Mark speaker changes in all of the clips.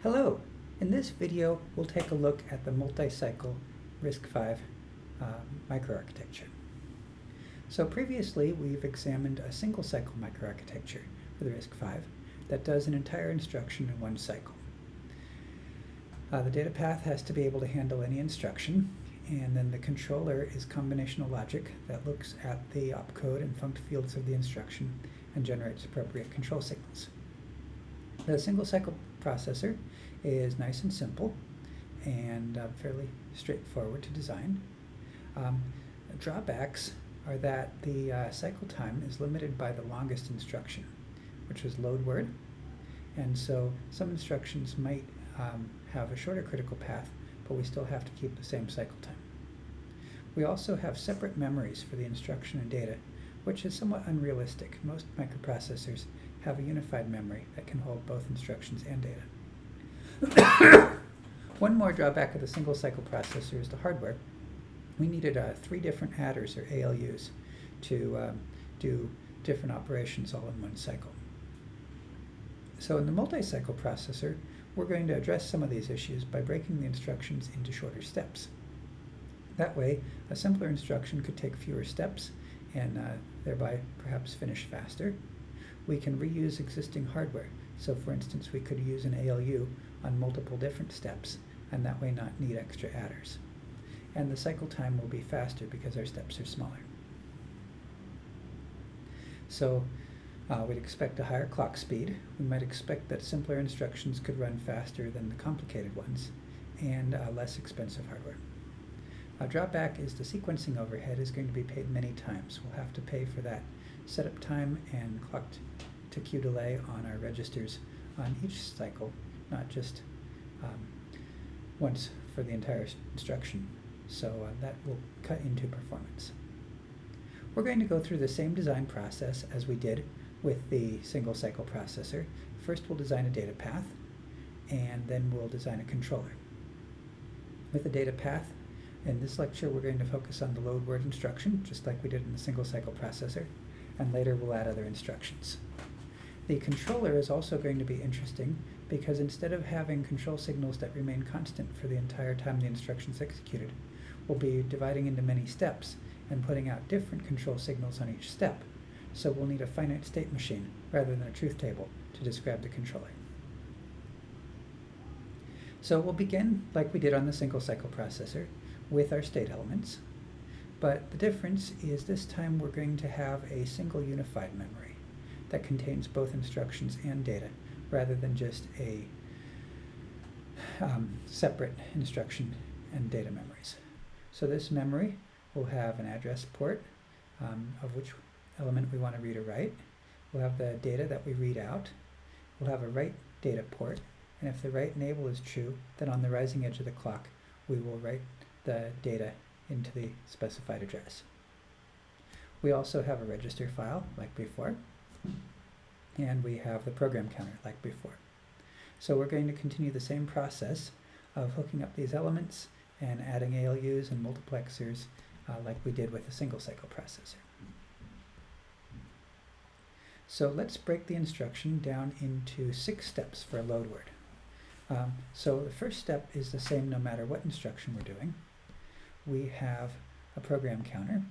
Speaker 1: Hello! In this video, we'll take a look at the Multicycle RISC-V microarchitecture. So previously, we've examined a single cycle microarchitecture for the RISC-V that does an entire instruction in one cycle. The data path has to be able to handle any instruction, and then the controller is combinational logic that looks at the opcode and funct fields of the instruction and generates appropriate control signals. The single cycle processor is nice and simple and fairly straightforward to design. Drawbacks are that the cycle time is limited by the longest instruction, which is load word, and so some instructions might have a shorter critical path, but we still have to keep the same cycle time. We also have separate memories for the instruction and data, which is somewhat unrealistic. Most microprocessors have a unified memory that can hold both instructions and data. One more drawback of the single cycle processor is the hardware. We needed 3 different adders, or ALUs, to do different operations all in one cycle. So in the multi-cycle processor, we're going to address some of these issues by breaking the instructions into shorter steps. That way, a simpler instruction could take fewer steps and thereby perhaps finish faster. We can reuse existing hardware. So for instance, we could use an ALU on multiple different steps and that way not need extra adders. And the cycle time will be faster because our steps are smaller. So we'd expect a higher clock speed. We might expect that simpler instructions could run faster than the complicated ones, and less expensive hardware. A drawback is the sequencing overhead is going to be paid many times. We'll have to pay for that setup time and clock to queue delay on our registers on each cycle, not just once for the entire instruction. So that will cut into performance. We're going to go through the same design process as we did with the single cycle processor. First we'll design a data path, and then we'll design a controller. With the data path, in this lecture we're going to focus on the load word instruction, just like we did in the single cycle processor, and later we'll add other instructions. The controller is also going to be interesting because instead of having control signals that remain constant for the entire time the instruction is executed, we'll be dividing into many steps and putting out different control signals on each step. So we'll need a finite state machine rather than a truth table to describe the controller. So we'll begin like we did on the single cycle processor with our state elements, but the difference is this time we're going to have a single unified memory that contains both instructions and data rather than just a separate instruction and data memories. So this memory will have an address port of which element we want to read or write. We'll have the data that we read out. We'll have a write data port, and if the write enable is true, then on the rising edge of the clock we will write the data into the specified address. We also have a register file like before, and we have the program counter like before. So we're going to continue the same process of hooking up these elements and adding ALUs and multiplexers like we did with the single cycle processor. So let's break the instruction down into 6 steps for a load word. So the first step is the same no matter what instruction we're doing. We have a program counter,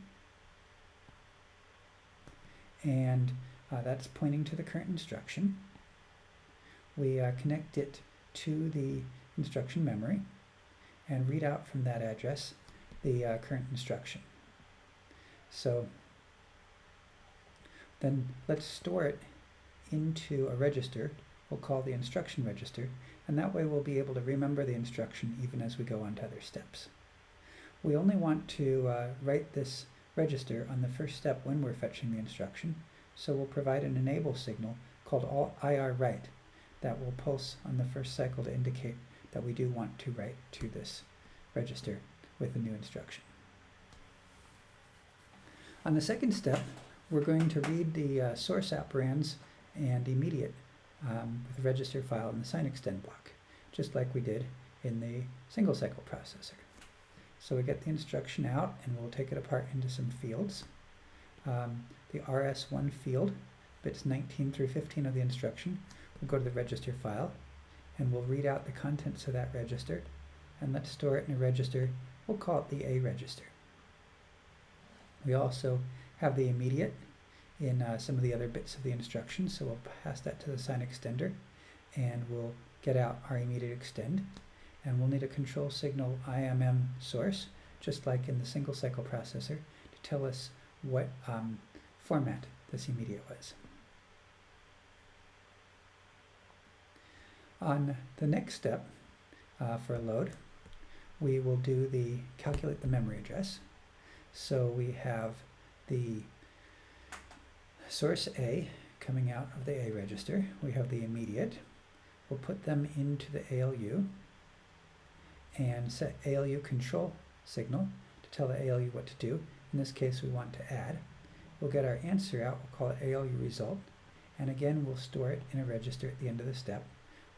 Speaker 1: and that's pointing to the current instruction. We connect it to the instruction memory and read out from that address the current instruction. So then let's store it into a register we'll call the instruction register, and that way we'll be able to remember the instruction even as we go on to other steps. We only want to write this register on the first step when we're fetching the instruction, so we'll provide an enable signal called IR write that will pulse on the first cycle to indicate that we do want to write to this register with the new instruction. On the second step, we're going to read the source operands and immediate with the register file in the sign extend block, just like we did in the single cycle processor. So we get the instruction out and we'll take it apart into some fields. The RS1 field, bits 19 through 15 of the instruction, we'll go to the register file and we'll read out the contents of that register, and let's store it in a register. We'll call it the A register. We also have the immediate in some of the other bits of the instruction, so we'll pass that to the sign extender, and we'll get out our immediate extend, and we'll need a control signal IMM source, just like in the single cycle processor, to tell us what format this immediate was. On the next step for a load, we will do the calculate the memory address. So we have the source A coming out of the A register. We have the immediate. We'll put them into the ALU and set ALU control signal to tell the ALU what to do. In this case, we want to add. We'll get our answer out. We'll call it ALU result. And again, we'll store it in a register at the end of the step.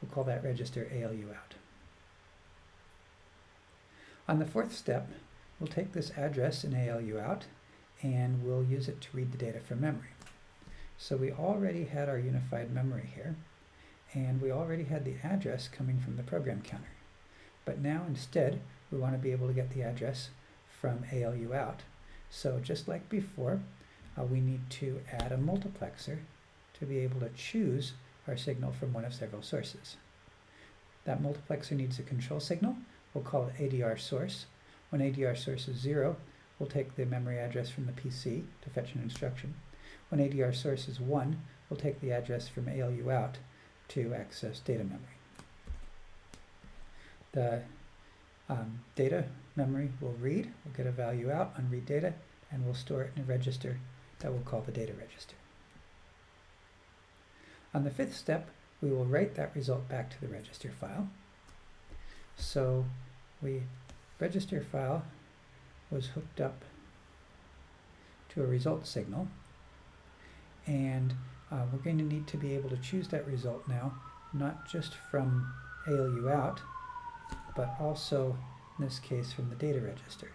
Speaker 1: We'll call that register ALU out. On the fourth step, we'll take this address in ALU out and we'll use it to read the data from memory. So we already had our unified memory here, and we already had the address coming from the program counter. But now instead, we want to be able to get the address from ALU out. So just like before, we need to add a multiplexer to be able to choose our signal from one of several sources. That multiplexer needs a control signal. We'll call it ADR source. When ADR source is 0, we'll take the memory address from the PC to fetch an instruction. When ADR source is 1, we'll take the address from ALU out to access data memory. The data memory will read, we'll get a value out on read data, and we'll store it in a register that we'll call the data register. On the fifth step, we will write that result back to the register file. So register file was hooked up to a result signal, and we're going to need to be able to choose that result now, not just from ALU out, but also, in this case, from the data register.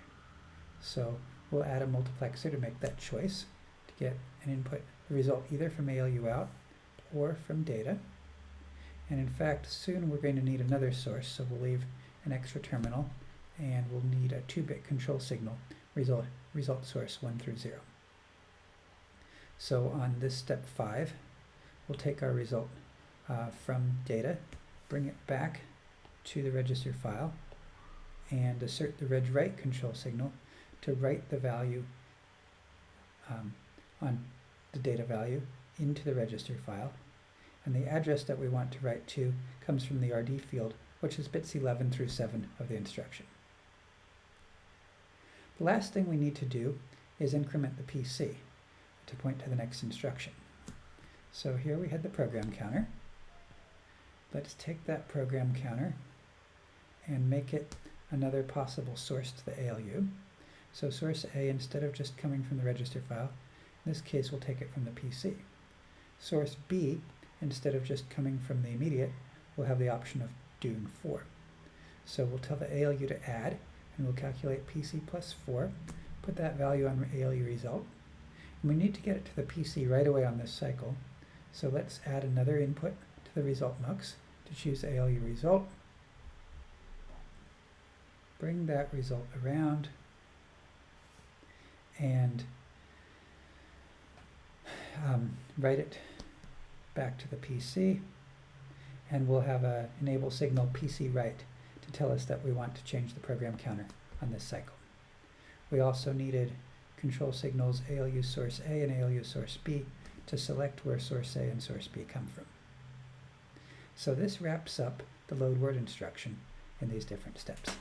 Speaker 1: So we'll add a multiplexer to make that choice, to get an input, the result either from ALU out or from data. And in fact, soon we're going to need another source, so we'll leave an extra terminal, and we'll need a 2-bit control signal, result source 1 through 0. So on this step 5, we'll take our result from data, bring it back to the register file, and assert the reg-write control signal to write the value on the data value into the register file. And the address that we want to write to comes from the RD field, which is bits 11 through 7 of the instruction. The last thing we need to do is increment the PC to point to the next instruction. So here we had the program counter. Let's take that program counter and make it another possible source to the ALU. So source A, instead of just coming from the register file, in this case we'll take it from the PC. Source B, instead of just coming from the immediate, we'll have the option of doing 4. So we'll tell the ALU to add, and we'll calculate PC plus 4, put that value on ALU result. And we need to get it to the PC right away on this cycle. So let's add another input to the result mux to choose ALU result. Bring that result around and write it back to the PC, and we'll have a enable signal PC write to tell us that we want to change the program counter on this cycle. We also needed control signals ALU source A and ALU source B to select where source A and source B come from. So this wraps up the load word instruction in these different steps.